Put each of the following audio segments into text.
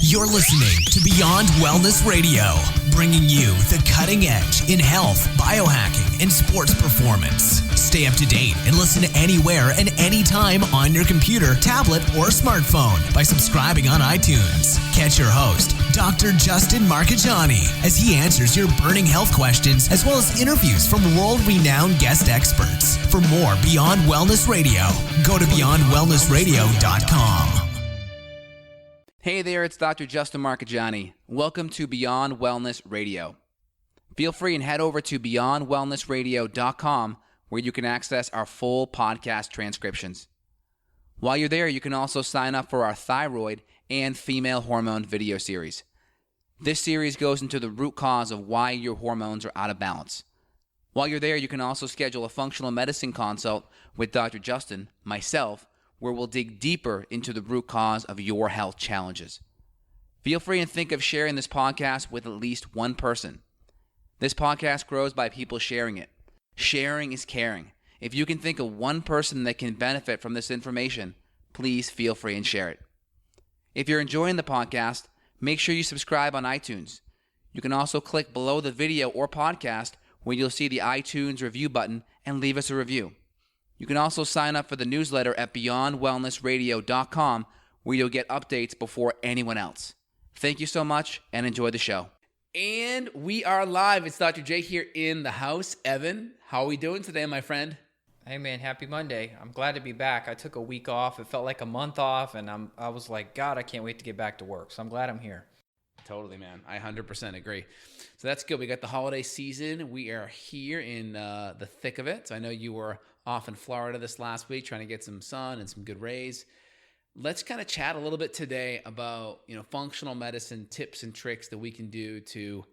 You're listening to Beyond Wellness Radio, bringing you the cutting edge in health, biohacking, and sports performance. Stay up to date and listen anywhere and anytime on your computer, tablet, or smartphone by subscribing on iTunes. Catch your host, Dr. Justin Marcagiani, as he answers your burning health questions as well as interviews from world-renowned guest experts. For more Beyond Wellness Radio, go to beyondwellnessradio.com. Hey there, it's Dr. Justin Marcagiani. Welcome to Beyond Wellness Radio. Feel free and head over to beyondwellnessradio.com where you can access our full podcast transcriptions. While you're there, you can also sign up for our thyroid and female hormone video series. This series goes into the root cause of why your hormones are out of balance. While you're there, you can also schedule a functional medicine consult with Dr. Justin, myself, where we'll dig deeper into the root cause of your health challenges. Feel free and think of sharing this podcast with at least one person. This podcast grows by people sharing it. Sharing is caring. If you can think of one person that can benefit from this information, please feel free and share it. If you're enjoying the podcast, make sure you subscribe on iTunes. You can also click below the video or podcast where you'll see the iTunes review button and leave us a review. You can also sign up for the newsletter at beyondwellnessradio.com where you'll get updates before anyone else. Thank you so much and enjoy the show. And we are live. It's Dr. J here in the house. Evan, how are we doing today, my friend? Hey man, happy Monday. I'm glad to be back. I took a week off. It felt like a month off, and I was like, God, I can't wait to get back to work. So I'm glad I'm here. Totally, man. I 100% agree. So that's good. We got the holiday season. We are here in the thick of it. So I know you were off in Florida this last week trying to get some sun and some good rays. Let's kind of chat a little bit today about, functional medicine tips and tricks that we can do to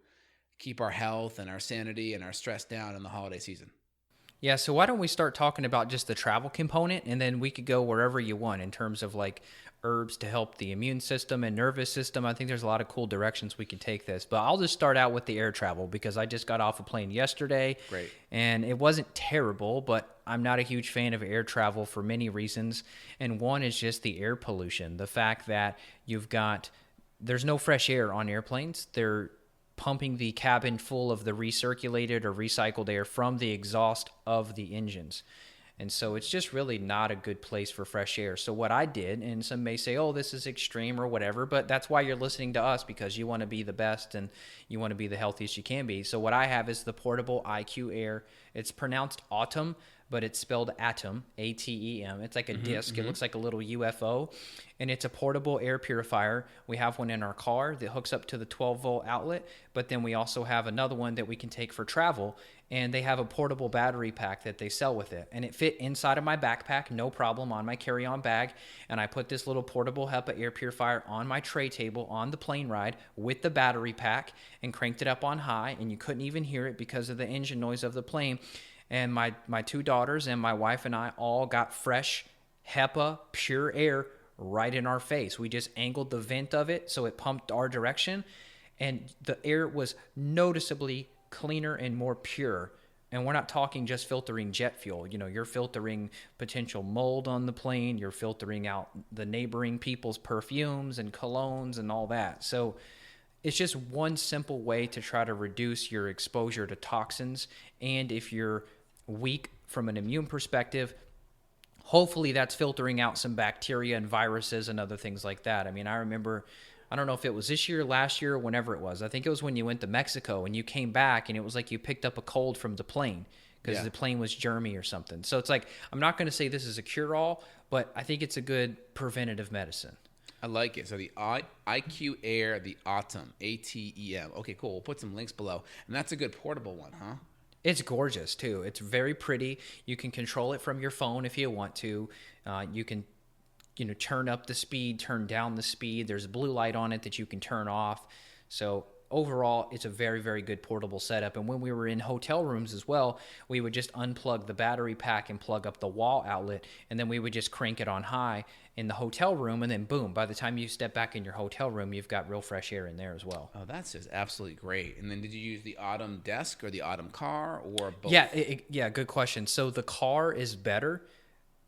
keep our health and our sanity and our stress down in the holiday season. Yeah, so why don't we start talking about just the travel component, and then we could go wherever you want in terms of like herbs to help the immune system and nervous system. I think there's a lot of cool directions we can take this, but I'll just start out with the air travel because I just got off a plane yesterday. Great. And it wasn't terrible, but I'm not a huge fan of air travel for many reasons. And one is just the air pollution, the fact that there's no fresh air on airplanes. They're pumping the cabin full of the recirculated or recycled air from the exhaust of the engines. And so it's just really not a good place for fresh air. So what I did, and some may say, oh, this is extreme or whatever, but that's why you're listening to us, because you want to be the best and you want to be the healthiest you can be. So what I have is the portable IQ Air. It's pronounced Autumn, but it's spelled Atom, A-T-E-M. It's like a disc. It looks like a little UFO, and it's a portable air purifier. We have one in our car that hooks up to the 12-volt outlet, but then we also have another one that we can take for travel, and they have a portable battery pack that they sell with it, and it fit inside of my backpack, no problem, on my carry-on bag, and I put this little portable HEPA air purifier on my tray table on the plane ride with the battery pack and cranked it up on high, and you couldn't even hear it because of the engine noise of the plane. And my two daughters and my wife and I all got fresh HEPA pure air right in our face. We just angled the vent of it so it pumped our direction, and the air was noticeably cleaner and more pure. And we're not talking just filtering jet fuel. You're filtering potential mold on the plane. You're filtering out the neighboring people's perfumes and colognes and all that. So it's just one simple way to try to reduce your exposure to toxins. And if you're weak from an immune perspective, hopefully that's filtering out some bacteria and viruses and other things like that. I mean, I remember, I don't know if it was this year, last year, whenever it was. I think it was when you went to Mexico and you came back and it was like you picked up a cold from the plane because the plane was germy or something. So it's like, I'm not going to say this is a cure-all, but I think it's a good preventative medicine. I like it. So the IQ Air, the Autumn, A-T-E-M. Okay, cool. We'll put some links below. And that's a good portable one, huh? It's gorgeous, too. It's very pretty. You can control it from your phone if you want to. You can, turn up the speed, turn down the speed. There's a blue light on it that you can turn off. So overall, it's a very, very good portable setup. And when we were in hotel rooms as well, we would just unplug the battery pack and plug up the wall outlet, and then we would just crank it on high in the hotel room, and then boom, by the time you step back in your hotel room, you've got real fresh air in there as well. Oh, that's just absolutely great. And then did you use the Autumn desk or the Autumn car or both? Yeah, good question. So the car is better.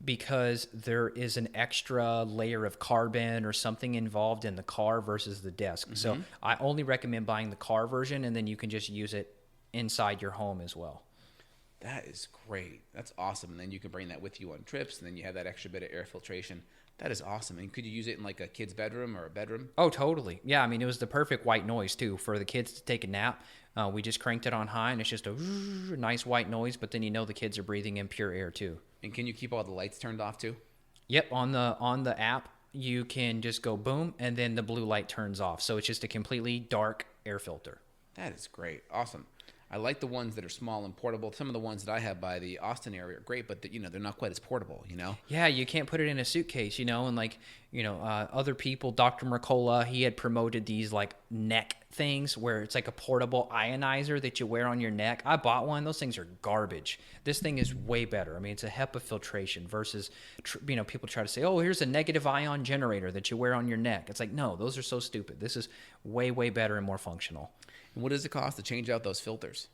because there is an extra layer of carbon or something involved in the car versus the desk. So I only recommend buying the car version, and then you can just use it inside your home as well. That is great. That's awesome. And then you can bring that with you on trips, and then you have that extra bit of air filtration. That is awesome. And could you use it in like a kid's bedroom or a bedroom? Oh, totally. Yeah, I mean, it was the perfect white noise, too, for the kids to take a nap. We just cranked it on high, and it's just a nice white noise, but then the kids are breathing in pure air, too. And can you keep all the lights turned off, too? Yep, on the app, you can just go boom, and then the blue light turns off. So it's just a completely dark air filter. That is great. Awesome. I like the ones that are small and portable. Some of the ones that I have by the Austin area are great, but they're not quite as portable, Yeah, you can't put it in a suitcase, and other people, Dr. Mercola, he had promoted these like neck things where it's like a portable ionizer that you wear on your neck. I bought one. Those things are garbage. This thing is way better. I mean, it's a HEPA filtration versus, people try to say, oh, here's a negative ion generator that you wear on your neck. It's like, no, those are so stupid. This is way, way better and more functional. And what does it cost to change out those filters?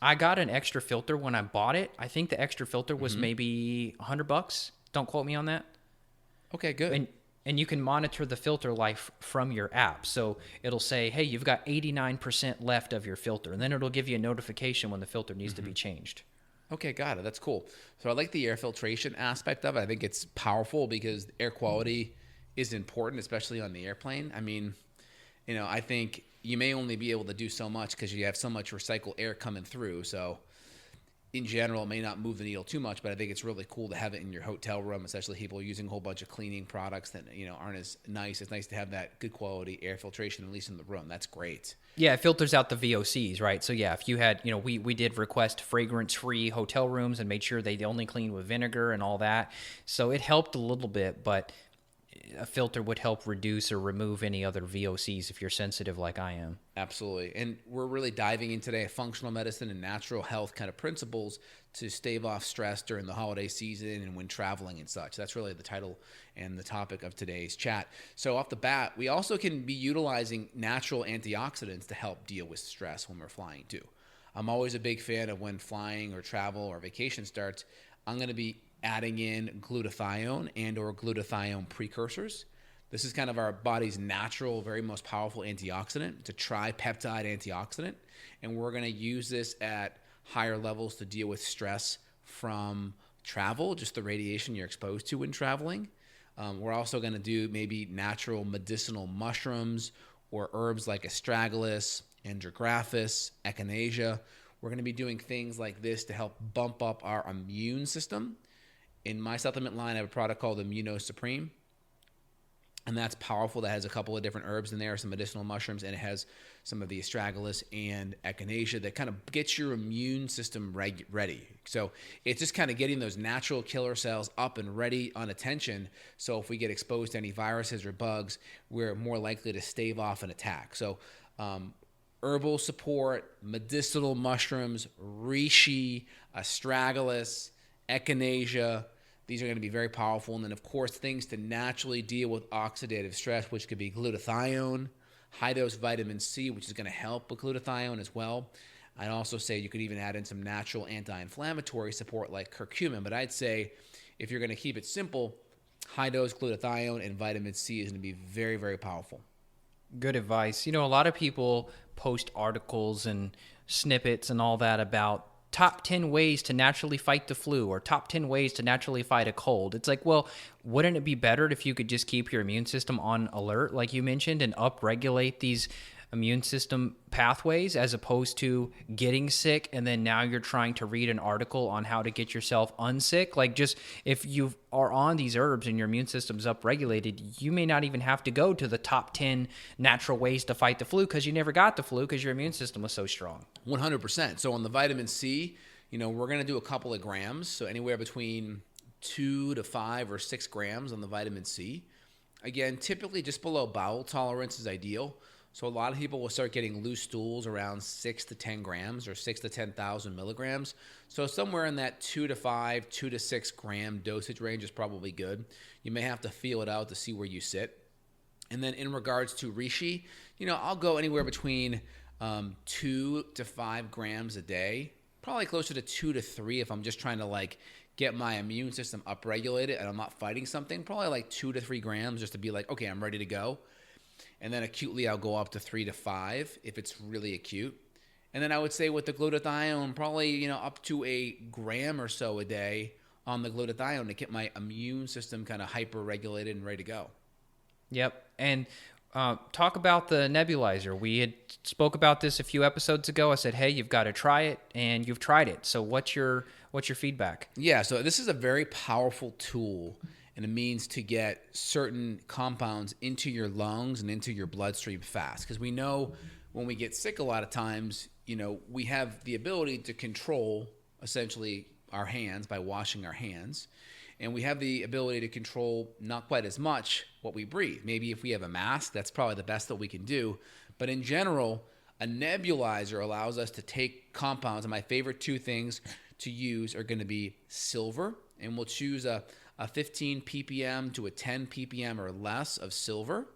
I got an extra filter when I bought it. I think the extra filter was maybe $100. Don't quote me on that. Okay, good. And you can monitor the filter life from your app. So it'll say, hey, you've got 89% left of your filter. And then it'll give you a notification when the filter needs to be changed. Okay, got it. That's cool. So I like the air filtration aspect of it. I think it's powerful because air quality is important, especially on the airplane. I mean, I think you may only be able to do so much because you have so much recycled air coming through. So in general, it may not move the needle too much, but I think it's really cool to have it in your hotel room, especially people using a whole bunch of cleaning products that, aren't as nice. It's nice to have that good quality air filtration, at least in the room. That's great. Yeah, it filters out the VOCs, right? So yeah, if you had, we did request fragrance-free hotel rooms and made sure they only cleaned with vinegar and all that. So it helped a little bit, but a filter would help reduce or remove any other VOCs if you're sensitive like I am. Absolutely. And we're really diving in today functional medicine and natural health kind of principles to stave off stress during the holiday season and when traveling and such. That's really the title and the topic of today's chat. So off the bat, we also can be utilizing natural antioxidants to help deal with stress when we're flying too. I'm always a big fan of when flying or travel or vacation starts, I'm going to be adding in glutathione and or glutathione precursors. This is kind of our body's natural, very most powerful antioxidant. It's a tripeptide antioxidant, and we're going to use this at higher levels to deal with stress from travel, just the radiation you're exposed to when traveling. We're also going to do maybe natural medicinal mushrooms or herbs like astragalus, andrographis, echinacea. We're going to be doing things like this to help bump up our immune system. In my supplement line, I have a product called Immuno Supreme, and that's powerful. That has a couple of different herbs in there, some medicinal mushrooms, and it has some of the astragalus and echinacea that kind of gets your immune system ready. So it's just kind of getting those natural killer cells up and ready on attention. So if we get exposed to any viruses or bugs, we're more likely to stave off an attack. So herbal support, medicinal mushrooms, reishi, astragalus, echinacea. These are going to be very powerful. And then, of course, things to naturally deal with oxidative stress, which could be glutathione, high-dose vitamin C, which is going to help with glutathione as well. I'd also say you could even add in some natural anti-inflammatory support like curcumin. But I'd say if you're going to keep it simple, high-dose glutathione and vitamin C is going to be very, very powerful. Good advice. A lot of people post articles and snippets and all that about top 10 ways to naturally fight the flu or top 10 ways to naturally fight a cold. It's like, well, wouldn't it be better if you could just keep your immune system on alert, like you mentioned, and upregulate these immune system pathways as opposed to getting sick and then now you're trying to read an article on how to get yourself unsick? Like, just if you are on these herbs and your immune system's upregulated, you may not even have to go to the top 10 natural ways to fight the flu because you never got the flu because your immune system was so strong. 100%. So on the vitamin C, we're going to do a couple of grams, so anywhere between 2 to 5 or 6 grams on the vitamin C. Again, typically just below bowel tolerance is ideal. So a lot of people will start getting loose stools around 6 to 10 grams or 6 to 10,000 milligrams. So somewhere in that 2 to 5, 2 to 6 gram dosage range is probably good. You may have to feel it out to see where you sit. And then in regards to reishi, I'll go anywhere between 2 to 5 grams a day, probably closer to 2 to 3 if I'm just trying to get my immune system upregulated and I'm not fighting something, probably like 2 to 3 grams just to be like, okay, I'm ready to go. And then acutely, I'll go up to 3 to 5 if it's really acute. And then I would say with the glutathione, probably, up to a gram or so a day on the glutathione to get my immune system kind of hyper-regulated and ready to go. Yep. And talk about the nebulizer. We had spoke about this a few episodes ago. I said, hey, you've got to try it, and you've tried it. So what's your feedback? Yeah, so this is a very powerful tool and a means to get certain compounds into your lungs and into your bloodstream fast. Because we know when we get sick a lot of times, we have the ability to control essentially our hands by washing our hands. And we have the ability to control not quite as much what we breathe. Maybe if we have a mask, that's probably the best that we can do. But in general, a nebulizer allows us to take compounds. And my favorite 2 things to use are going to be silver. And we'll choose a 15 ppm to a 10 ppm or less of silver.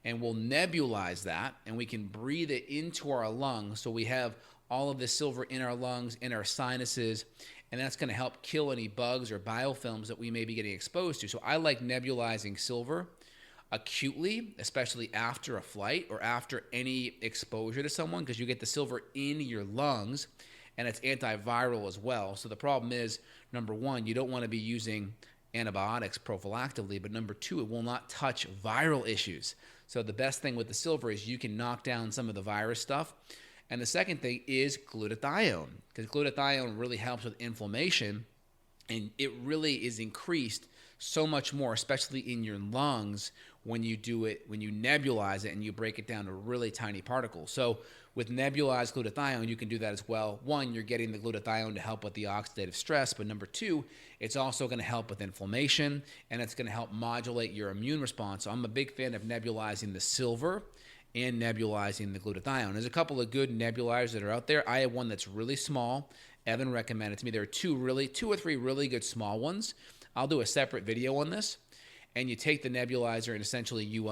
And we'll nebulize that. And we can breathe it into our lungs. So we have all of this silver in our lungs, in our sinuses. And that's going to help kill any bugs or biofilms that we may be getting exposed to. So I like nebulizing silver acutely, especially after a flight or after any exposure to someone, because you get the silver in your lungs, and it's antiviral as well. So the problem is, number 1, you don't want to be using antibiotics prophylactically, but number 2, it will not touch viral issues. So the best thing with the silver is you can knock down some of the virus stuff. And the second thing is glutathione, because glutathione really helps with inflammation, and it really is increased so much more, especially in your lungs, when you do it, when you nebulize it and you break it down to really tiny particles. So with nebulized glutathione, you can do that as well. 1, you're getting the glutathione to help with the oxidative stress, but number 2, it's also going to help with inflammation, and it's going to help modulate your immune response. So I'm a big fan of nebulizing the silver and nebulizing the glutathione. There's a couple of good nebulizers that are out there. I have one that's really small. Evan recommended to me. There are 2 or 3 really good small ones. I'll do a separate video on this. And you take the nebulizer and essentially you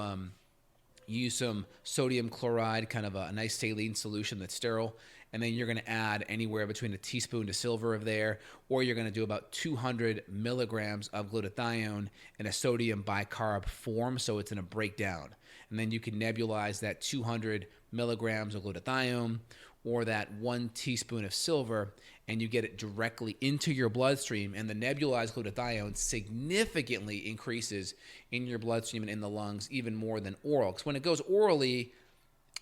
use some sodium chloride, kind of a nice saline solution that's sterile. And then you're going to add anywhere between a teaspoon to silver of there, or you're going to do about 200 milligrams of glutathione in a sodium bicarb form, so it's in a breakdown. And then you can nebulize that 200 milligrams of glutathione or that 1 teaspoon of silver, and you get it directly into your bloodstream. And the nebulized glutathione significantly increases in your bloodstream and in the lungs, even more than oral. Because when it goes orally,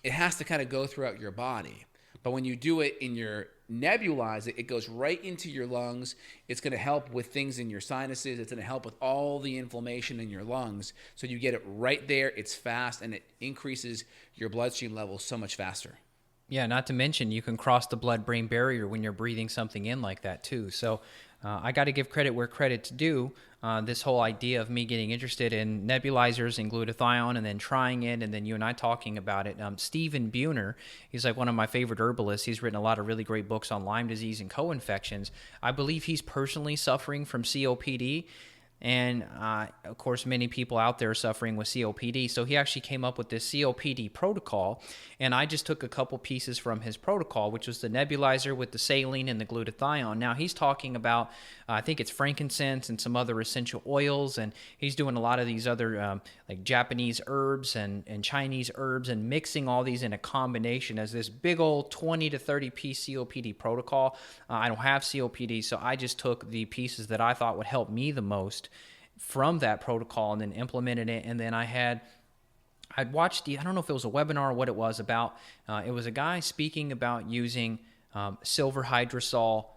it has to kind of go throughout your body. But when you do it in your nebulize it goes right into your lungs. It's going to help with things in your sinuses. It's going to help with all the inflammation in your lungs. So you get it right there. It's fast, and it increases your bloodstream levels so much faster. Yeah, not to mention you can cross the blood-brain barrier when you're breathing something in like that too. So I got to give credit where credit's due. This whole idea of me getting interested in nebulizers and glutathione and then trying it, and then you and I talking about it. Stephen Buhner, he's like one of my favorite herbalists. He's written a lot of really great books on Lyme disease and co-infections. I believe he's personally suffering from COPD. And, of course, many people out there are suffering with COPD. So he actually came up with this COPD protocol. And I just took a couple pieces from his protocol, which was the nebulizer with the saline and the glutathione. Now, he's talking about, I think it's frankincense and some other essential oils. And he's doing a lot of these other, like Japanese herbs and Chinese herbs, and mixing all these in a combination as this big old 20 to 30 piece COPD protocol. I don't have COPD, so I just took the pieces that I thought would help me the most from that protocol and then implemented it. And then I'd watched I don't know if it was a webinar or what it was about. It was a guy speaking about using silver hydrosol,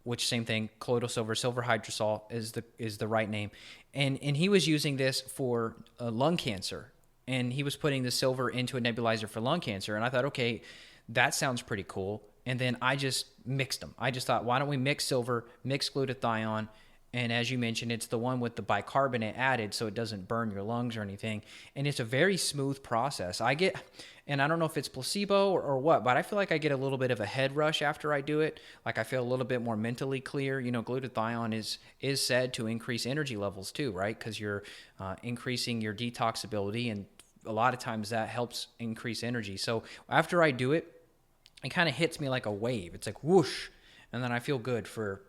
which same thing, colloidal silver hydrosol is the right name. And he was using this for lung cancer. And he was putting the silver into a nebulizer for lung cancer. And I thought, okay, that sounds pretty cool. And then I just mixed them. I just thought, why don't we mix silver, mix glutathione, and as you mentioned, it's the one with the bicarbonate added so it doesn't burn your lungs or anything. And it's a very smooth process. And I don't know if it's placebo or what, but I feel like I get a little bit of a head rush after I do it. Like I feel a little bit more mentally clear. You know, glutathione is said to increase energy levels too, right? Because you're increasing your detox ability, and a lot of times that helps increase energy. So after I do it, it kind of hits me like a wave. It's like whoosh, and then I feel good for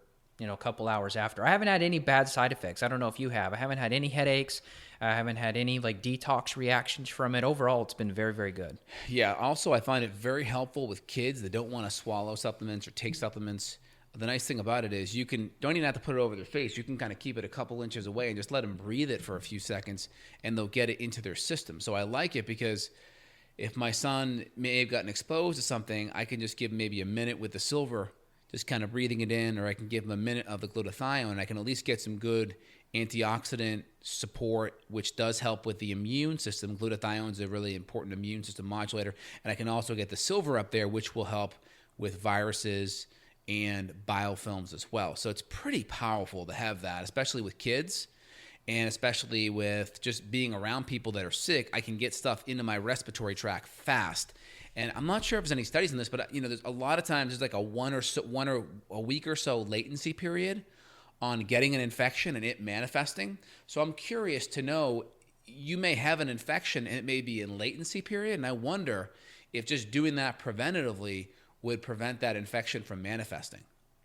a couple hours after. I haven't had any bad side effects. I don't know if you have. I haven't had any headaches. I haven't had any like detox reactions from it. Overall, it's been very, very good. Yeah. Also, I find it very helpful with kids that don't want to swallow supplements or take supplements. The nice thing about it is you don't even have to put it over their face. You can kind of keep it a couple inches away and just let them breathe it for a few seconds, and they'll get it into their system. So I like it because if my son may have gotten exposed to something, I can just give him maybe a minute with the silver, just kind of breathing it in, or I can give him a minute of the glutathione, and I can at least get some good antioxidant support, which does help with the immune system. Glutathione is a really important immune system modulator. And I can also get the silver up there, which will help with viruses and biofilms as well. So it's pretty powerful to have that, especially with kids. And especially with just being around people that are sick, I can get stuff into my respiratory tract fast. And I'm not sure if there's any studies on this, but there's a lot of times there's like a week or so latency period on getting an infection and it manifesting. So I'm curious to know, you may have an infection and it may be in latency period, and I wonder if just doing that preventatively would prevent that infection from manifesting.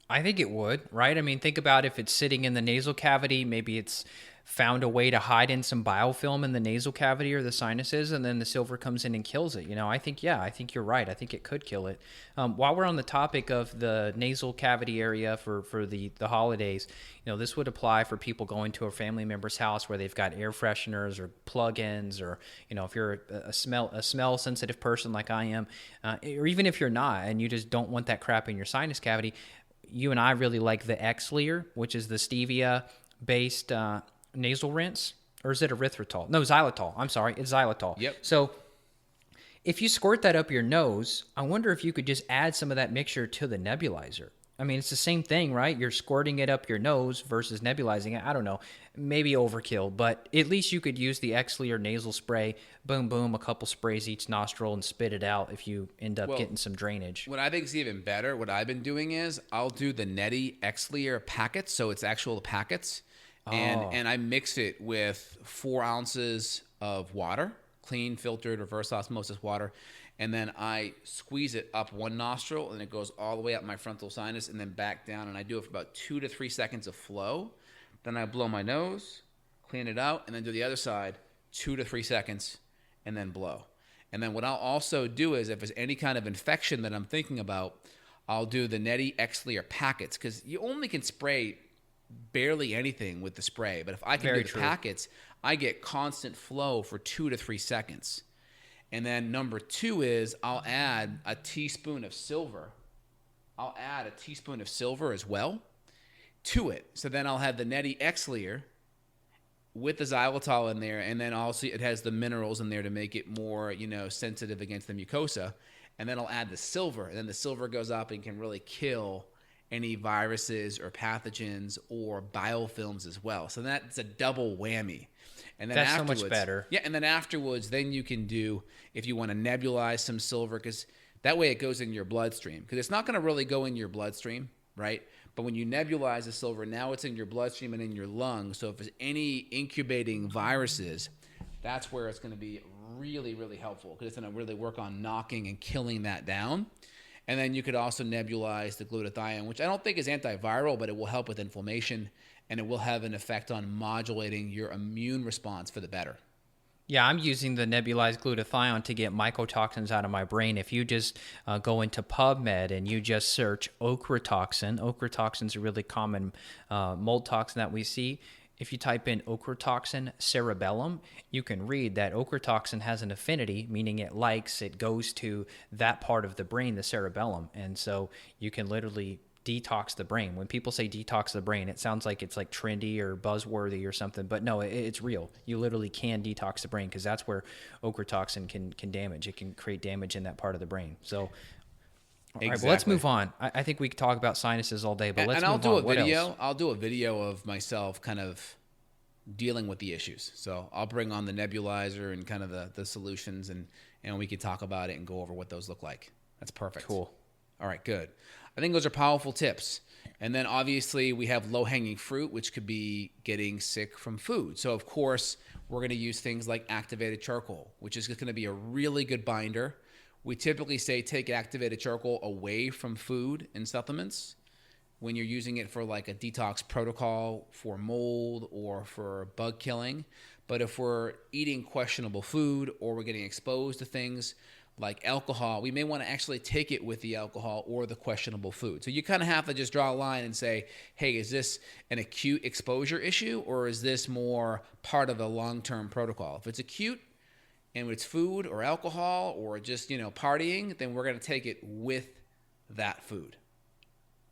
I think it would, right? I mean, think about if it's sitting in the nasal cavity, maybe it's found a way to hide in some biofilm in the nasal cavity or the sinuses, and then the silver comes in and kills it. I think you're right. I think it could kill it. While we're on the topic of the nasal cavity area for the holidays, this would apply for people going to a family member's house where they've got air fresheners or plug-ins, or, if you're a smell sensitive person like I am, or even if you're not, and you just don't want that crap in your sinus cavity. You and I really like the Xlear, which is the stevia-based nasal rinse. Or is it erythritol? No, xylitol. I'm sorry. It's xylitol. Yep. So if you squirt that up your nose, I wonder if you could just add some of that mixture to the nebulizer. I mean, it's the same thing, right? You're squirting it up your nose versus nebulizing it. I don't know. Maybe overkill, but at least you could use the Xlear nasal spray. Boom, boom, a couple sprays each nostril and spit it out if you end up getting some drainage. What I think is even better, what I've been doing is I'll do the Neti Xlear packets, so it's actual packets, and I mix it with 4 ounces of water, clean, filtered, reverse osmosis water, and then I squeeze it up one nostril, and it goes all the way up my frontal sinus and then back down, and I do it for about 2 to 3 seconds of flow. Then I blow my nose, clean it out, and then do the other side, 2 to 3 seconds, and then blow. And then what I'll also do is if there's any kind of infection that I'm thinking about, I'll do the Neti Xlear packets, because you only can spray barely anything with the spray. But if I can do the packets, I get constant flow for 2 to 3 seconds. And then number 2 is I'll add a teaspoon of silver. I'll add a teaspoon of silver as well to it. So then I'll have the Neti Xlear with the xylitol in there, and then also it has the minerals in there to make it more, sensitive against the mucosa. And then I'll add the silver, and then the silver goes up and can really kill any viruses or pathogens or biofilms as well. So that's a double whammy. And then that's so much better. Yeah, and then afterwards, then you can do, if you want to nebulize some silver, because that way it goes in your bloodstream. Because it's not going to really go in your bloodstream, right? But when you nebulize the silver, now it's in your bloodstream and in your lungs. So if there's any incubating viruses, that's where it's going to be really, really helpful, because it's going to really work on knocking and killing that down. And then you could also nebulize the glutathione, which I don't think is antiviral, but it will help with inflammation, and it will have an effect on modulating your immune response for the better. Yeah, I'm using the nebulized glutathione to get mycotoxins out of my brain. If you just go into PubMed and you just search ochratoxin is a really common mold toxin that we see. If you type in ochratoxin cerebellum, you can read that ochratoxin has an affinity, meaning it goes to that part of the brain, the cerebellum. And so you can literally detox the brain. When people say detox the brain, it sounds like it's like trendy or buzzworthy or something, but no, it's real. You literally can detox the brain, because that's where ochratoxin can damage. It can create damage in that part of the brain. So all right, well, let's move on. I think we could talk about sinuses all day, but let's move on. I'll do a video of myself kind of dealing with the issues. So I'll bring on the nebulizer and kind of the solutions, and we could talk about it and go over what those look like. That's perfect. Cool. All right, good. I think those are powerful tips. And then obviously we have low-hanging fruit, which could be getting sick from food. So of course, we're going to use things like activated charcoal, which is going to be a really good binder. We typically say take activated charcoal away from food and supplements. when you're using it for like a detox protocol for mold or for bug killing. But if we're eating questionable food or we're getting exposed to things like alcohol, we may want to actually take it with the alcohol or the questionable food. So you kind of have to just draw a line and say, hey, is this an acute exposure issue, or is this more part of a long-term protocol? If it's acute and it's food or alcohol or just, partying, then we're going to take it with that food.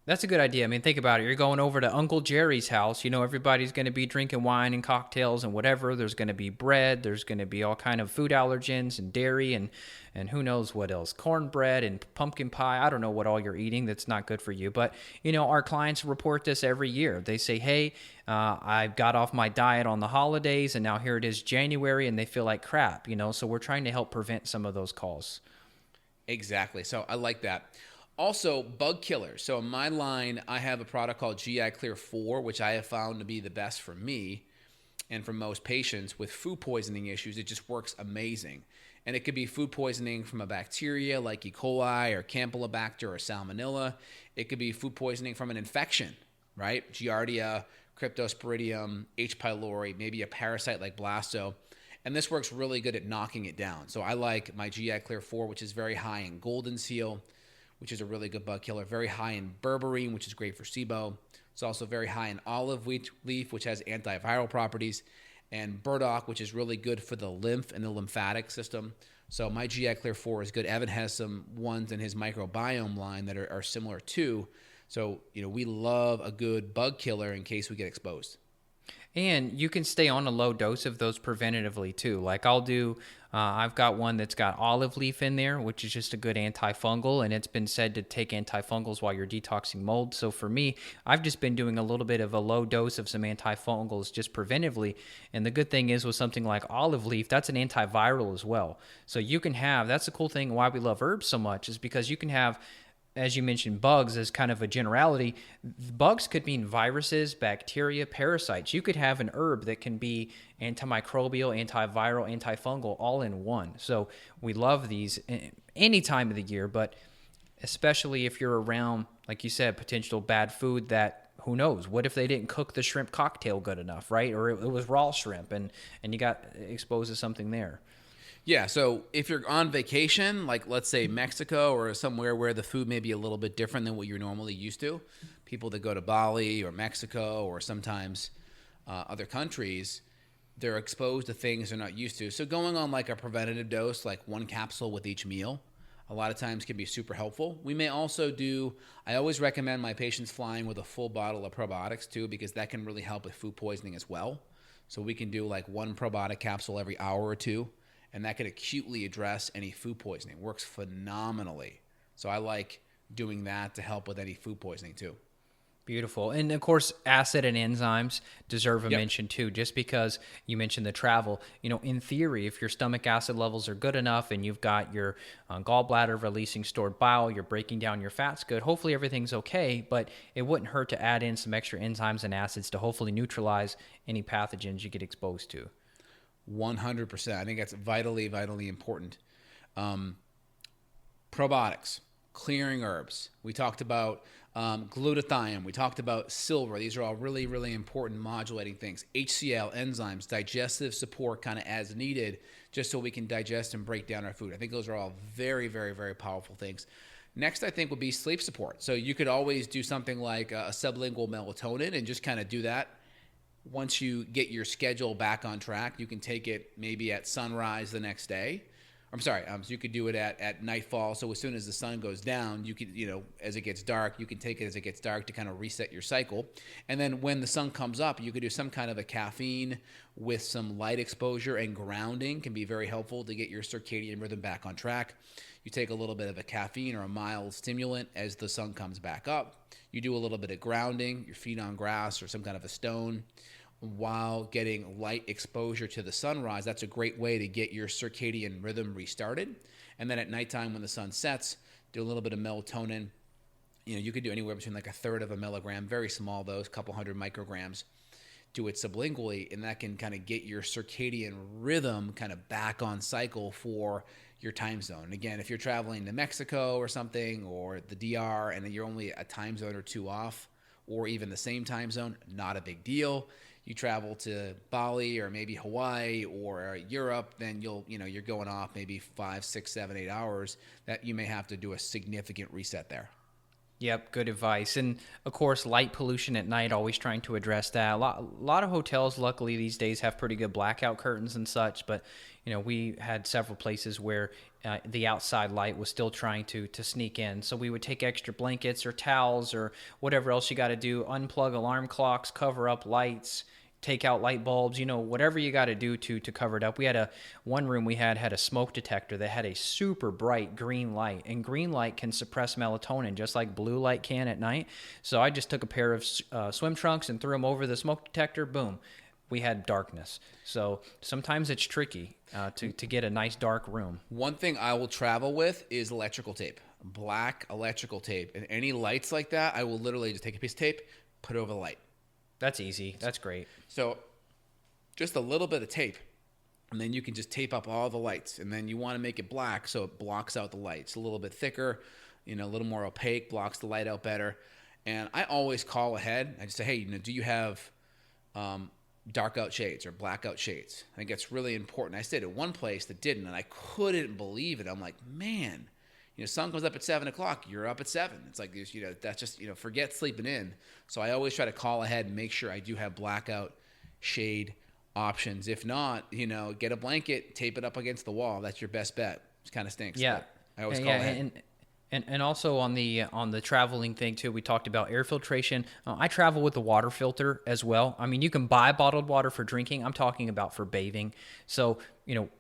That's a good idea. I mean, think about it. You're going over to Uncle Jerry's house. Everybody's going to be drinking wine and cocktails and whatever. There's going to be bread. There's going to be all kind of food allergens and dairy and who knows what else. Cornbread and pumpkin pie. I don't know what all you're eating that's not good for you. But, our clients report this every year. They say, hey, I got off my diet on the holidays and now here it is January and they feel like crap, So we're trying to help prevent some of those calls. Exactly. So I like that. Also, bug killers. So in my line, I have a product called GI Clear 4, which I have found to be the best for me and for most patients with food poisoning issues. It just works amazing. And it could be food poisoning from a bacteria like E. coli or Campylobacter or Salmonella. It could be food poisoning from an infection, right? Giardia, Cryptosporidium, H. pylori, maybe a parasite like Blasto. And this works really good at knocking it down. So I like my GI Clear 4, which is very high in golden seal, which is a really good bug killer, very high in berberine, which is great for SIBO. It's also very high in olive leaf, which has antiviral properties, and burdock, which is really good for the lymph and the lymphatic system. So my GI Clear 4 is good. Evan has some ones in his microbiome line that are similar too. So, we love a good bug killer in case we get exposed. And you can stay on a low dose of those preventatively too. Like I've got one that's got olive leaf in there, which is just a good antifungal, and it's been said to take antifungals while you're detoxing mold. So for me, I've just been doing a little bit of a low dose of some antifungals just preventively. And the good thing is with something like olive leaf, that's an antiviral as well. So you can have, that's the cool thing why we love herbs so much, is because you can have, as you mentioned, bugs as kind of a generality. Bugs could mean viruses, bacteria, parasites. You could have an herb that can be antimicrobial, antiviral, antifungal all in one. So we love these any time of the year, but especially if you're around, like you said, potential bad food that, who knows, what if they didn't cook the shrimp cocktail good enough, right? Or it was raw shrimp and you got exposed to something there. Yeah, so if you're on vacation, like let's say Mexico or somewhere where the food may be a little bit different than what you're normally used to, people that go to Bali or Mexico or sometimes other countries, they're exposed to things they're not used to. So going on like a preventative dose, like one capsule with each meal, a lot of times can be super helpful. We may also I always recommend my patients flying with a full bottle of probiotics too, because that can really help with food poisoning as well. So we can do like one probiotic capsule every hour or two, and that could acutely address any food poisoning. It works phenomenally. So I like doing that to help with any food poisoning too. Beautiful. And of course, acid and enzymes deserve a mention too, just because you mentioned the travel. In theory, if your stomach acid levels are good enough and you've got your gallbladder releasing stored bile, you're breaking down your fats good, hopefully everything's okay, but it wouldn't hurt to add in some extra enzymes and acids to hopefully neutralize any pathogens you get exposed to. 100%. I think that's vitally, vitally important. Probiotics, clearing herbs. We talked about glutathione. We talked about silver. These are all really, really important modulating things. HCl, enzymes, digestive support kind of as needed, just so we can digest and break down our food. I think those are all very, very, very powerful things. Next, I think, would be sleep support. So you could always do something like a sublingual melatonin and just kind of do that. Once you get your schedule back on track, you can take it maybe at sunrise the next day. So you could do it at nightfall. So as soon as the sun goes down, you could, as it gets dark, you can take it as it gets dark to kind of reset your cycle. And then when the sun comes up, you could do some kind of a caffeine with some light exposure, and grounding can be very helpful to get your circadian rhythm back on track. You take a little bit of a caffeine or a mild stimulant as the sun comes back up. You do a little bit of grounding, your feet on grass or some kind of a stone, while getting light exposure to the sunrise. That's a great way to get your circadian rhythm restarted. And then at nighttime when the sun sets, do a little bit of melatonin. You could do anywhere between like 1/3 of a milligram, very small dose, a couple hundred micrograms. Do it sublingually, and that can kind of get your circadian rhythm kind of back on cycle for your time zone. And again, if you're traveling to Mexico or something, or the DR, and you're only a time zone or two off, or even the same time zone, not a big deal. You travel to Bali or maybe Hawaii or Europe, then you're going off maybe 5, 6, 7, 8 hours that you may have to do a significant reset there. Yep, good advice. And of course, light pollution at night, always trying to address that. A lot of hotels, luckily, these days have pretty good blackout curtains and such. But, we had several places where the outside light was still trying to sneak in. So we would take extra blankets or towels or whatever else you got to do, unplug alarm clocks, cover up lights, take out light bulbs, whatever you got to do to cover it up. We had one room we had a smoke detector that had a super bright green light, and green light can suppress melatonin just like blue light can at night. So I just took a pair of swim trunks and threw them over the smoke detector. Boom. We had darkness. So sometimes it's tricky to get a nice dark room. One thing I will travel with is electrical tape, black electrical tape. And any lights like that, I will literally just take a piece of tape, put it over the light. That's easy. That's great. So just a little bit of tape, and then you can just tape up all the lights. And then you want to make it black so it blocks out the lights. A little bit thicker, a little more opaque, blocks the light out better. And I always call ahead. I just say, hey, do you have dark out shades or blackout shades? I think that's really important. I stayed at one place that didn't, and I couldn't believe it. I'm like, man, sun comes up at 7 o'clock, you're up at 7. It's like, that's just, forget sleeping in. So I always try to call ahead and make sure I do have blackout shade options. If not, get a blanket, tape it up against the wall. That's your best bet. It kind of stinks. Yeah. I always call ahead. And also on the traveling thing too, we talked about air filtration. I travel with a water filter as well. I mean, you can buy bottled water for drinking. I'm talking about for bathing. So,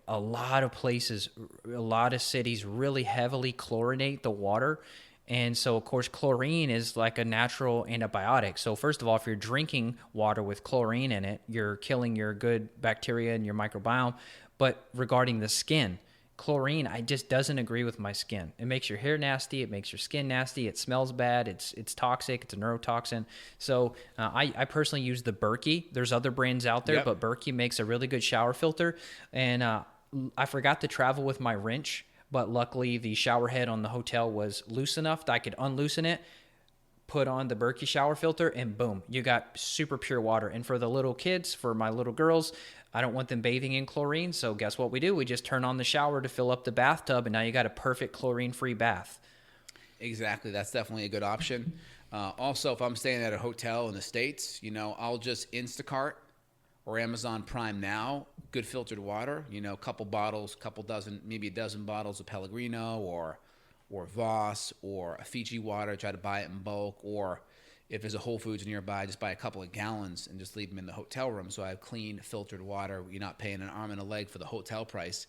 a lot of places, a lot of cities really heavily chlorinate the water. And so, of course, chlorine is like a natural antibiotic. So first of all, if you're drinking water with chlorine in it, you're killing your good bacteria and your microbiome. But regarding the skin, chlorine, I just doesn't agree with my skin. It makes your hair nasty. It makes your skin nasty. It smells bad. It's toxic. It's a neurotoxin. So I personally use the Berkey. There's other brands out there, but Berkey makes a really good shower filter. And I forgot to travel with my wrench, but luckily the shower head on the hotel was loose enough that I could unloosen it, put on the Berkey shower filter, and boom, you got super pure water. And for the little kids, for my little girls, I don't want them bathing in chlorine, so guess what we do? We just turn on the shower to fill up the bathtub, and now you got a perfect chlorine-free bath. Exactly. That's definitely a good option. Also, if I'm staying at a hotel in the States, I'll just Instacart or Amazon Prime Now, good filtered water, a couple bottles, couple dozen, maybe a dozen bottles of Pellegrino or Voss or a Fiji water, try to buy it in bulk, or if there's a Whole Foods nearby, just buy a couple of gallons and just leave them in the hotel room. So I have clean, filtered water. You're not paying an arm and a leg for the hotel price,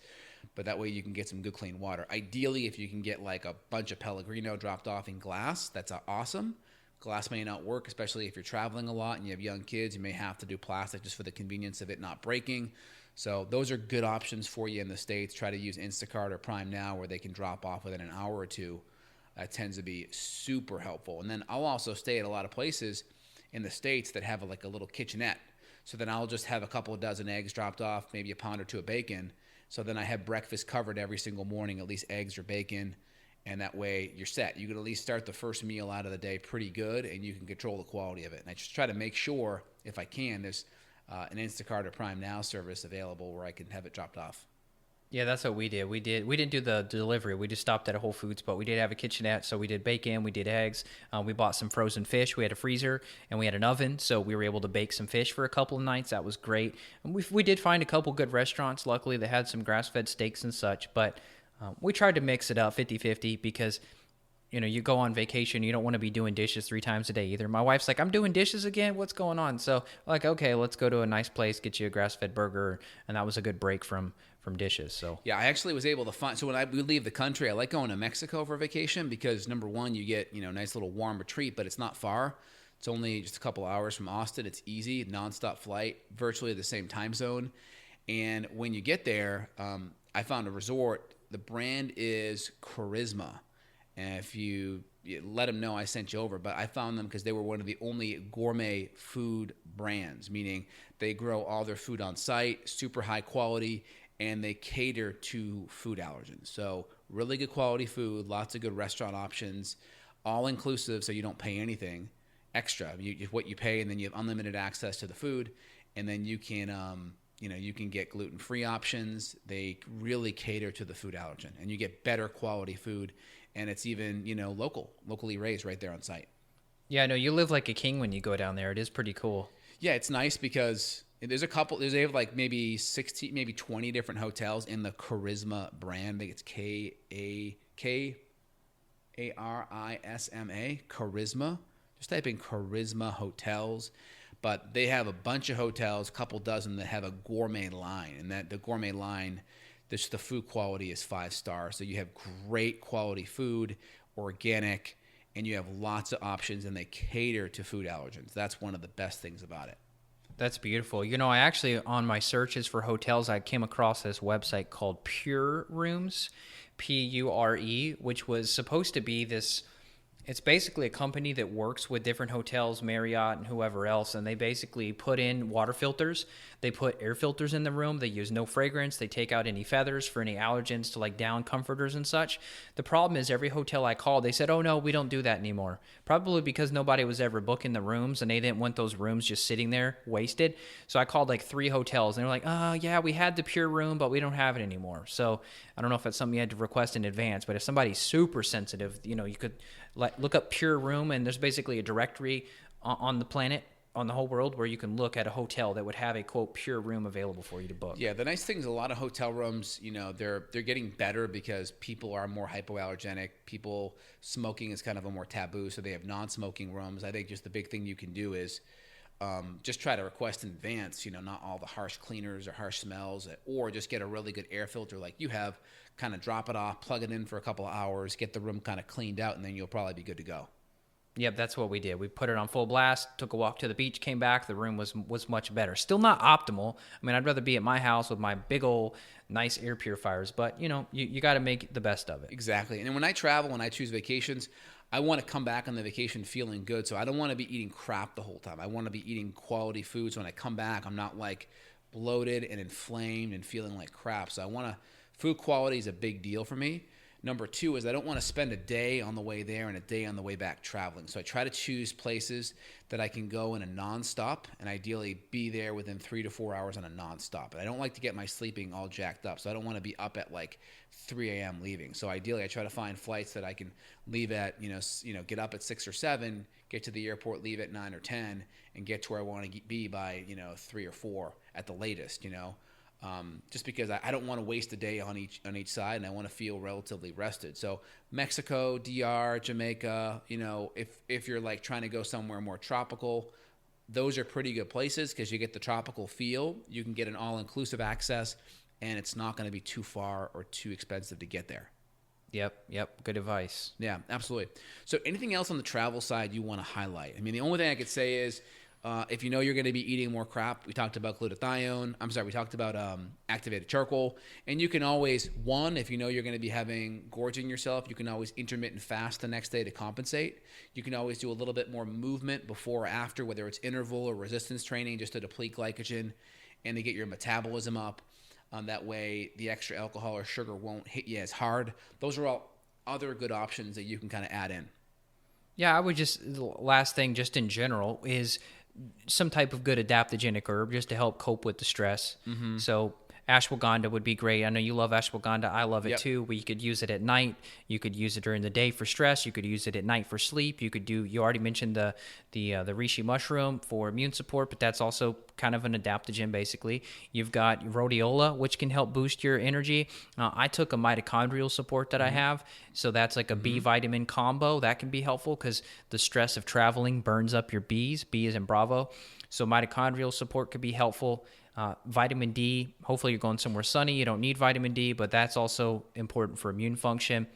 but that way you can get some good, clean water. Ideally, if you can get like a bunch of Pellegrino dropped off in glass, that's awesome. Glass may not work, especially if you're traveling a lot and you have young kids. You may have to do plastic just for the convenience of it not breaking. So those are good options for you in the States. Try to use Instacart or Prime Now where they can drop off within an hour or two. That tends to be super helpful. And then I'll also stay at a lot of places in the States that have a little kitchenette. So then I'll just have a couple of dozen eggs dropped off, maybe a pound or two of bacon. So then I have breakfast covered every single morning, at least eggs or bacon. And that way you're set. You can at least start the first meal out of the day pretty good, and you can control the quality of it. And I just try to make sure, if I can, there's an Instacart or Prime Now service available where I can have it dropped off. Yeah, that's what we did. We didn't do the delivery. We just stopped at a Whole Foods, but we did have a kitchenette. So we did bacon, we did eggs. We bought some frozen fish. We had a freezer and we had an oven, so we were able to bake some fish for a couple of nights. That was great. And we did find a couple good restaurants. Luckily, they had some grass-fed steaks and such, but we tried to mix it up 50-50 because you go on vacation, you don't want to be doing dishes 3 times a day either. My wife's like, I'm doing dishes again? What's going on? So okay, let's go to a nice place, get you a grass-fed burger. And that was a good break from dishes. So yeah, I actually was able to find, so when we leave the country, I like going to Mexico for vacation because number one, you get, nice little warm retreat, but it's not far. It's only just a couple hours from Austin. It's easy, nonstop flight, virtually the same time zone. And when you get there, I found a resort. The brand is Charisma. And if you let them know I sent you over, but I found them because they were one of the only gourmet food brands, meaning they grow all their food on site, super high quality, and they cater to food allergens. So really good quality food, lots of good restaurant options, all inclusive so you don't pay anything. extra. What you pay, and then you have unlimited access to the food, and then you can you can get gluten-free options. They really cater to the food allergen, and you get better quality food, and it's even locally raised right there on site. Yeah, no, you live like a king when you go down there. It is pretty cool. Yeah, it's nice because they have like maybe 16, maybe 20 different hotels in the Charisma brand. I think it's Karisma, Charisma. Just type in Charisma Hotels. But they have a bunch of hotels, a couple dozen that have a gourmet line. And that the gourmet line, the food quality is 5 stars. So you have great quality food, organic, and you have lots of options, and they cater to food allergens. That's one of the best things about it. That's beautiful. I actually, on my searches for hotels, I came across this website called Pure Rooms, Pure, which was supposed to be this. It's basically a company that works with different hotels, Marriott and whoever else, and they basically put in water filters. They put air filters in the room. They use no fragrance. They take out any feathers for any allergens to like down comforters and such. The problem is every hotel I called, they said, oh no, we don't do that anymore. Probably because nobody was ever booking the rooms and they didn't want those rooms just sitting there wasted. So I called like 3 hotels and they were like, oh yeah, we had the Pure room, but we don't have it anymore. So I don't know if that's something you had to request in advance, but if somebody's super sensitive, you could look up Pure Room, and there's basically a directory on the planet, on the whole world, where you can look at a hotel that would have a, quote, Pure Room available for you to book. Yeah, the nice thing is a lot of hotel rooms, they're getting better because people are more hypoallergenic. Smoking is kind of a more taboo, so they have non-smoking rooms. I think just the big thing you can do is just try to request in advance, not all the harsh cleaners or harsh smells, or just get a really good air filter like you have, kind of drop it off, plug it in for a couple of hours, get the room kind of cleaned out, and then you'll probably be good to go. Yep, that's what we did. We put it on full blast, took a walk to the beach, came back. The room was much better. Still not optimal. I mean, I'd rather be at my house with my big old nice air purifiers, but you got to make the best of it. Exactly. And when I travel, when I choose vacations, I want to come back on the vacation feeling good. So I don't want to be eating crap the whole time. I want to be eating quality foods. When I come back, I'm not like bloated and inflamed and feeling like crap. So food quality is a big deal for me. Number 2 is I don't want to spend a day on the way there and a day on the way back traveling. So I try to choose places that I can go in a nonstop and ideally be there within 3 to 4 hours on a nonstop. And I don't like to get my sleeping all jacked up. So I don't want to be up at like 3 a.m. leaving. So ideally I try to find flights that I can leave at, get up at 6 or 7, get to the airport, leave at 9 or 10, and get to where I want to be by, 3 or 4 at the latest, just because I don't want to waste a day on each side, and I want to feel relatively rested. So Mexico, DR, Jamaica, if you're like trying to go somewhere more tropical, those are pretty good places because you get the tropical feel. You can get an all-inclusive access, and it's not going to be too far or too expensive to get there. Yep. Good advice. Yeah, absolutely. So anything else on the travel side you want to highlight? I mean, the only thing I could say is, if you're going to be eating more crap, we talked about glutathione. We talked about activated charcoal. And you can always, if you're going to be gorging yourself, you can always intermittent fast the next day to compensate. You can always do a little bit more movement before or after, whether it's interval or resistance training, just to deplete glycogen and to get your metabolism up. That way, the extra alcohol or sugar won't hit you as hard. Those are all other good options that you can kind of add in. Yeah, I would the last thing, just in general, is some type of good adaptogenic herb just to help cope with the stress. Mm-hmm. So ashwagandha would be great. I know you love ashwagandha. I love it too. You could use it at night. You could use it during the day for stress. You could use it at night for sleep. You already mentioned the reishi mushroom for immune support, but that's also kind of an adaptogen basically. You've got rhodiola, which can help boost your energy. I took a mitochondrial support that I have. So that's like a B vitamin combo. That can be helpful because the stress of traveling burns up your Bs. B is in Bravo. So mitochondrial support could be helpful. Vitamin D, hopefully you're going somewhere sunny. You don't need vitamin D, but that's also important for immune function.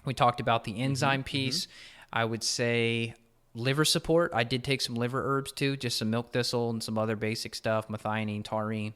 We talked about the enzyme piece. I would say liver support. I did take some liver herbs too, just some milk thistle and some other basic stuff, methionine, taurine.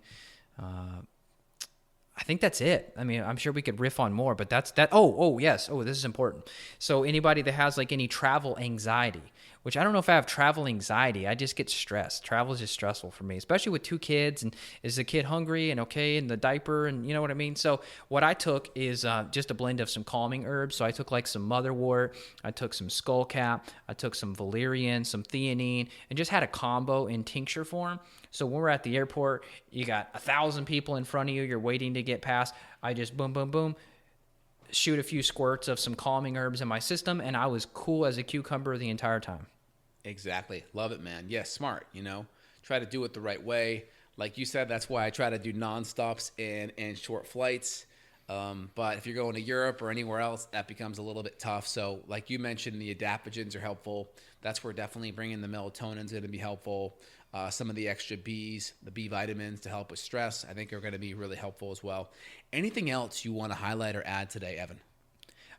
I think that's it. I mean, I'm sure we could riff on more, but that's that. Oh, yes. Oh, this is important. So anybody that has like any travel anxiety, which I don't know if I have travel anxiety. I just get stressed. Travel is just stressful for me, especially with 2 kids. And is the kid hungry and okay in the diaper? And you know what I mean? So what I took is just a blend of some calming herbs. So I took like some motherwort, I took some skullcap, I took some valerian, some theanine, and just had a combo in tincture form. So when we're at the airport, you got 1,000 people in front of you, you're waiting to get past. I just boom, boom, boom, shoot a few squirts of some calming herbs in my system, and I was cool as a cucumber the entire time. Exactly. Love it, man. Yes, smart, Try to do it the right way. Like you said, that's why I try to do non-stops and short flights. But if you're going to Europe or anywhere else, that becomes a little bit tough. So like you mentioned, the adaptogens are helpful. That's where definitely bringing the melatonin is going to be helpful. Some of the extra Bs, the B vitamins to help with stress, I think are going to be really helpful as well. Anything else you want to highlight or add today, Evan?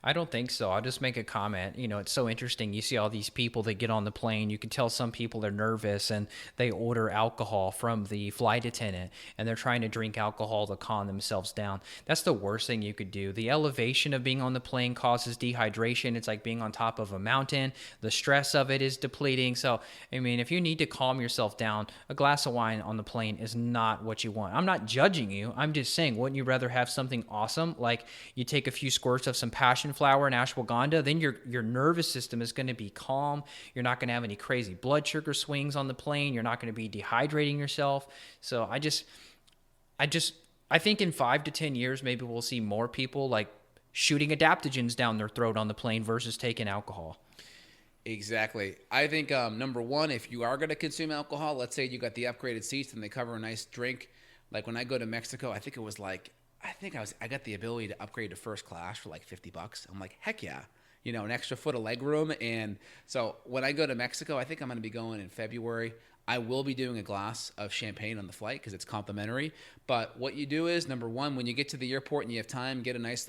I don't think so. I'll just make a comment. It's so interesting. You see all these people that get on the plane. You can tell some people are nervous and they order alcohol from the flight attendant and they're trying to drink alcohol to calm themselves down. That's the worst thing you could do. The elevation of being on the plane causes dehydration. It's like being on top of a mountain. The stress of it is depleting. So, if you need to calm yourself down, a glass of wine on the plane is not what you want. I'm not judging you. I'm just saying, wouldn't you rather have something awesome? Like you take a few squirts of some passion flower and ashwagandha, then your nervous system is going to be calm. You're not going to have any crazy blood sugar swings on the plane. You're not going to be dehydrating yourself. So I think in 5 to 10 years, maybe we'll see more people like shooting adaptogens down their throat on the plane versus taking alcohol. Exactly. I think number one, if you are going to consume alcohol, let's say you got the upgraded seats and they cover a nice drink. Like when I go to Mexico, I got the ability to upgrade to first class for like $50. I'm like, heck yeah, an extra foot of leg room. And so when I go to Mexico, I think I'm going to be going in February. I will be doing a glass of champagne on the flight because it's complimentary. But what you do is, number one, when you get to the airport and you have time, get a nice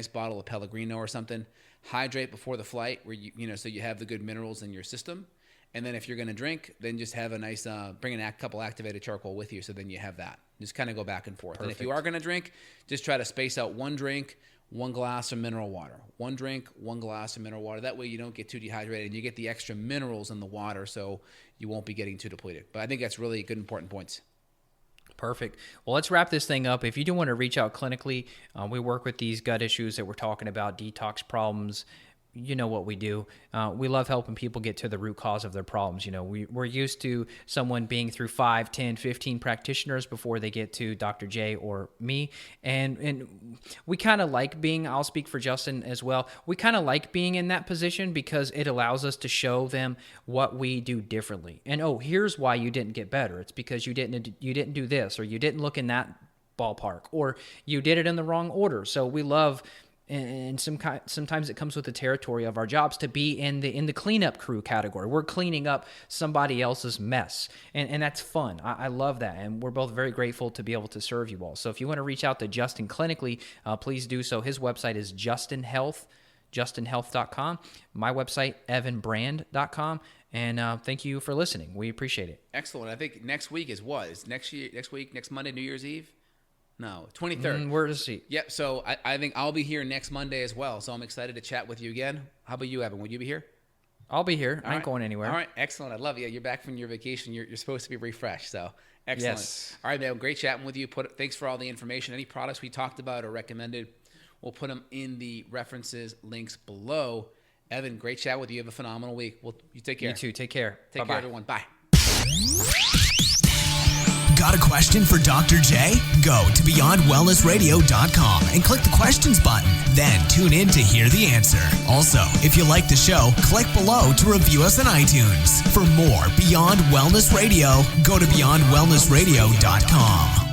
bottle of Pellegrino or something. Hydrate before the flight, where so you have the good minerals in your system. And then if you're going to drink, then just have a nice, bring a couple activated charcoal with you. So then you have that. Just kind of go back and forth. Perfect. And if you are going to drink, just try to space out 1 drink, 1 glass of mineral water. 1 drink, 1 glass of mineral water. That way you don't get too dehydrated and you get the extra minerals in the water so you won't be getting too depleted. But I think that's really good, important points. Perfect. Well, let's wrap this thing up. If you do want to reach out clinically, we work with these gut issues that we're talking about, detox problems. You know what we do. We love helping people get to the root cause of their problems. We're used to someone being through 5, 10, 15 practitioners before they get to Dr. J or me. And we kind of like being, I'll speak for Justin as well, we kind of like being in that position because it allows us to show them what we do differently. And, here's why you didn't get better. It's because you didn't do this, or you didn't look in that ballpark, or you did it in the wrong order. So we love, and sometimes it comes with the territory of our jobs, to be in the cleanup crew category. We're cleaning up somebody else's mess, and that's fun. I love that, and we're both very grateful to be able to serve you all. So if you want to reach out to Justin clinically, please do so. His website is justinhealth.com. My website, evanbrand.com. And thank you for listening. We appreciate it. Excellent. I think next week is what? Is next Monday, New Year's Eve? No, 23rd. Where to see? Yep. So I think I'll be here next Monday as well. So I'm excited to chat with you again. How about you, Evan? Will you be here? I'll be here. I ain't going anywhere. All right. Excellent. I love you. You're back from your vacation. You're supposed to be refreshed. So excellent. Yes. All right, man. Great chatting with you. Thanks for all the information. Any products we talked about or recommended, we'll put them in the references links below. Evan, great chat with you. Have a phenomenal week. You take care. You too. Take care. Take care, everyone. Bye. Got a question for Dr. J? Go to BeyondWellnessRadio.com and click the questions button. Then tune in to hear the answer. Also, if you like the show, click below to review us on iTunes. For more Beyond Wellness Radio, go to BeyondWellnessRadio.com.